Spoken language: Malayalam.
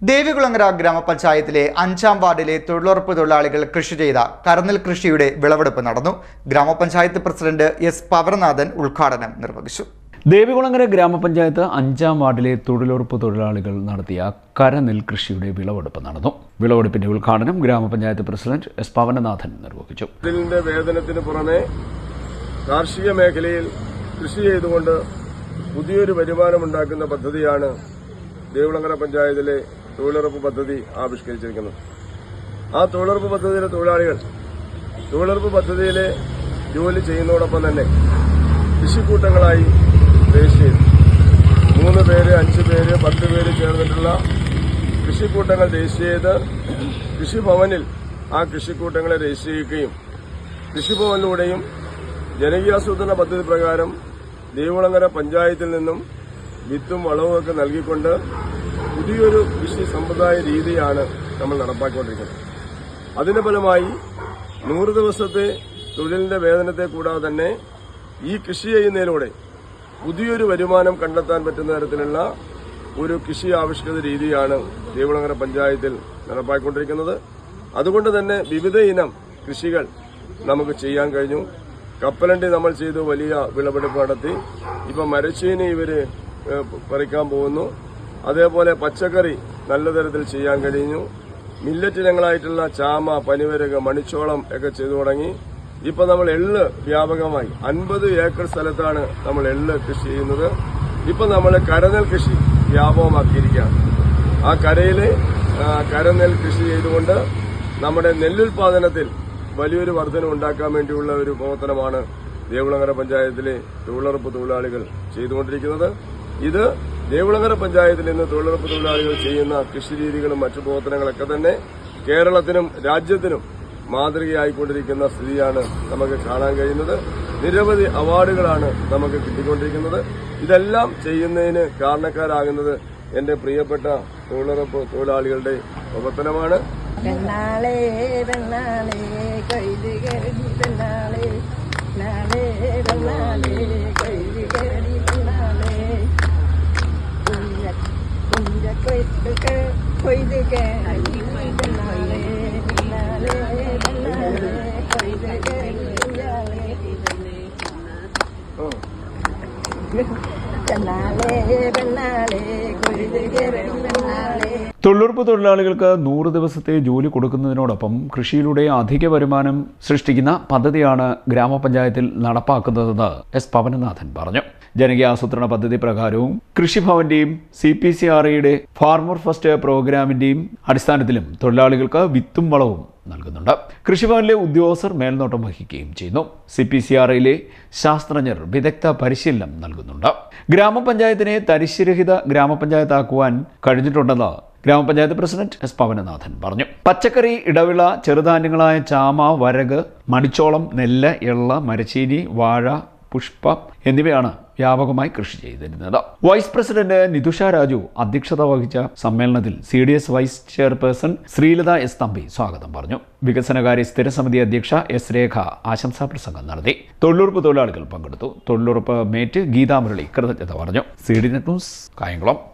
ദേവികുളങ്ങര ഗ്രാമപഞ്ചായത്തിലെ 5-ാം വാർഡിലെ തൊഴിലുറപ്പ് തൊഴിലാളികൾ കൃഷി ചെയ്ത കരനെൽ കൃഷിയുടെ വിളവെടുപ്പ് നടന്നു. ഗ്രാമപഞ്ചായത്ത് പ്രസിഡന്റ് എസ് പവർനാഥൻ ഉദ്ഘാടനം നിർവഹിച്ചു. ദേവികുളങ്ങര ഗ്രാമപഞ്ചായത്ത് 5-ാം വാർഡിലെ തൊഴിലുറപ്പ് തൊഴിലാളികൾ നടത്തിയ കരനെൽ കൃഷിയുടെ വിളവെടുപ്പ് നടന്നു. വിളവെടുപ്പിന്റെ ഉദ്ഘാടനം ഗ്രാമപഞ്ചായത്ത് പ്രസിഡന്റ് എസ് പവർനാഥൻ നിർവഹിച്ചു. ഇതിന്റെ വേതനത്തിന് പുറമെ കാർഷിക മേഖലയിൽ കൃഷി ചെയ്തുകൊണ്ട് പുതിയൊരു വരുമാനമുണ്ടാക്കുന്ന പദ്ധതിയാണ് ദേവികുളങ്ങര പഞ്ചായത്തിലെ തൊഴിലുറപ്പ് പദ്ധതി ആവിഷ്കരിച്ചിരിക്കുന്നത്. ആ തൊഴിലുറപ്പ് പദ്ധതിയിലെ തൊഴിലാളികൾ തൊഴിലുറപ്പ് പദ്ധതിയിലെ ജോലി ചെയ്യുന്നതോടൊപ്പം തന്നെ കൃഷിക്കൂട്ടങ്ങളായി രജിസ്റ്റർ ചെയ്തു. 3 പേര്, 5 പേര്, 10 പേര് ചേർന്നിട്ടുള്ള കൃഷിക്കൂട്ടങ്ങൾ രജിസ്റ്റർ ചെയ്ത് കൃഷിഭവനിൽ ആ കൃഷിക്കൂട്ടങ്ങളെ രജിസ്റ്റർ ചെയ്യുകയും കൃഷിഭവനിലൂടെയും ജനകീയാസൂത്രണ പദ്ധതി പ്രകാരം ദേവികുളങ്ങര പഞ്ചായത്തിൽ നിന്നും വിത്തും വളവുമൊക്കെ നൽകിക്കൊണ്ട് പുതിയൊരു കൃഷി സമ്പ്രദായ രീതിയാണ് നമ്മൾ നടപ്പാക്കിക്കൊണ്ടിരിക്കുന്നത്. അതിന്റെ ഫലമായി 100 ദിവസത്തെ തൊഴിലിന്റെ വേതനത്തെ കൂടാതെ തന്നെ ഈ കൃഷി ചെയ്യുന്നതിലൂടെ പുതിയൊരു വരുമാനം കണ്ടെത്താൻ പറ്റുന്ന തരത്തിലുള്ള ഒരു കൃഷി ആവിഷ്കൃത രീതിയാണ് ദേവികുളങ്ങര പഞ്ചായത്തിൽ നടപ്പാക്കിക്കൊണ്ടിരിക്കുന്നത്. അതുകൊണ്ട് തന്നെ വിവിധ ഇനം കൃഷികൾ നമുക്ക് ചെയ്യാൻ കഴിഞ്ഞു. കപ്പലണ്ടി നമ്മൾ ചെയ്തു വലിയ വിളവെടുപ്പ് നടത്തി. ഇപ്പം മരച്ചീനി ഇവര് പറിക്കാൻ പോകുന്നു. അതേപോലെ പച്ചക്കറി നല്ല തരത്തിൽ ചെയ്യാൻ കഴിഞ്ഞു. മില്ലറ്റ് ഇനങ്ങളായിട്ടുള്ള ചാമ, പനിവരക്, മണിച്ചോളം ഒക്കെ ചെയ്തു തുടങ്ങി. ഇപ്പൊ നമ്മൾ എള്ള് വ്യാപകമായി 50 ഏക്കർ സ്ഥലത്താണ് നമ്മൾ എള്ള് കൃഷി ചെയ്യുന്നത്. ഇപ്പൊ നമ്മൾ കരനെൽ കൃഷി വ്യാപകമാക്കിയിരിക്കുകയാണ്. ആ കരനെൽ കൃഷി ചെയ്തുകൊണ്ട് നമ്മുടെ നെല്ലുൽപാദനത്തിൽ വലിയൊരു വർധന ഉണ്ടാക്കാൻ വേണ്ടിയുള്ള ഒരു പ്രവർത്തനമാണ് ദേവികുളങ്ങര പഞ്ചായത്തിലെ തൊഴിലുറപ്പ് തൊഴിലാളികൾ ചെയ്തുകൊണ്ടിരിക്കുന്നത്. ഇത് ദേവികുളങ്ങര പഞ്ചായത്തിൽ നിന്ന് തൊഴിലുറപ്പ് തൊഴിലാളികൾ ചെയ്യുന്ന കൃഷിരീതികളും മറ്റു പ്രവർത്തനങ്ങളൊക്കെ തന്നെ കേരളത്തിനും രാജ്യത്തിനും മാതൃകയായിക്കൊണ്ടിരിക്കുന്ന സ്ഥിതിയാണ് നമുക്ക് കാണാൻ കഴിയുന്നത്. നിരവധി അവാർഡുകളാണ് നമുക്ക് കിട്ടിക്കൊണ്ടിരിക്കുന്നത്. ഇതെല്ലാം ചെയ്യുന്നതിന് കാരണക്കാരാകുന്നത് എന്റെ പ്രിയപ്പെട്ട തൊഴിലുറപ്പ് തൊഴിലാളികളുടെ പ്രവർത്തനമാണ്. തൊഴിലുറപ്പ് തൊഴിലാളികൾക്ക് 100 ദിവസത്തെ ജോലി കൊടുക്കുന്നതിനോടൊപ്പം കൃഷിയിലൂടെ അധിക വരുമാനം സൃഷ്ടിക്കുന്ന പദ്ധതിയാണ് ഗ്രാമപഞ്ചായത്തിൽ നടപ്പാക്കുന്നതെന്ന് എസ് പവനനാഥൻ പറഞ്ഞു. ജനകീയാസൂത്രണ പദ്ധതി പ്രകാരവും കൃഷിഭവന്റെയും CPCRAയുടെ ഫാർമർ ഫസ്റ്റ് പ്രോഗ്രാമിന്റെയും അടിസ്ഥാനത്തിലും തൊഴിലാളികൾക്ക് വിത്തും വളവും നൽകുന്നുണ്ട്. കൃഷിഭവനിലെ ഉദ്യോഗസ്ഥർ മേൽനോട്ടം വഹിക്കുകയും ചെയ്യുന്നു. CPCRAയിലെ ശാസ്ത്രജ്ഞർ വിദഗ്ധ പരിശീലനം നൽകുന്നുണ്ട്. ഗ്രാമപഞ്ചായത്തിനെ തരിശുരഹിത ഗ്രാമപഞ്ചായത്താക്കുവാൻ കഴിഞ്ഞിട്ടുണ്ടെന്ന് ഗ്രാമപഞ്ചായത്ത് പ്രസിഡന്റ് എസ് പവനനാഥൻ പറഞ്ഞു. പച്ചക്കറി, ഇടവിള, ചെറുധാന്യങ്ങളായ ചാമ, വരക്, മണിച്ചോളം, നെല്ല്, എള്ള, മരച്ചീനി, വാഴ, പുഷ്പ എന്നിവയാണ് വ്യാപകമായി കൃഷി ചെയ്തിരുന്നത്. വൈസ് പ്രസിഡന്റ് നിതുഷ രാജു അധ്യക്ഷത വഹിച്ച സമ്മേളനത്തിൽ CDS vice chairperson Sreelatha S Thampi സ്വാഗതം പറഞ്ഞു. വികസനകാര്യ സ്ഥിരസമിതി അധ്യക്ഷ എസ് രേഖ ആശംസാ പ്രസംഗം നടത്തി. തൊഴിലുറപ്പ് തൊഴിലാളികൾ പങ്കെടുത്തു. തൊഴിലുറപ്പ് മേറ്റ് ഗീതാമുരളി കൃതജ്ഞത പറഞ്ഞു. CDNet news, Kayamkulam.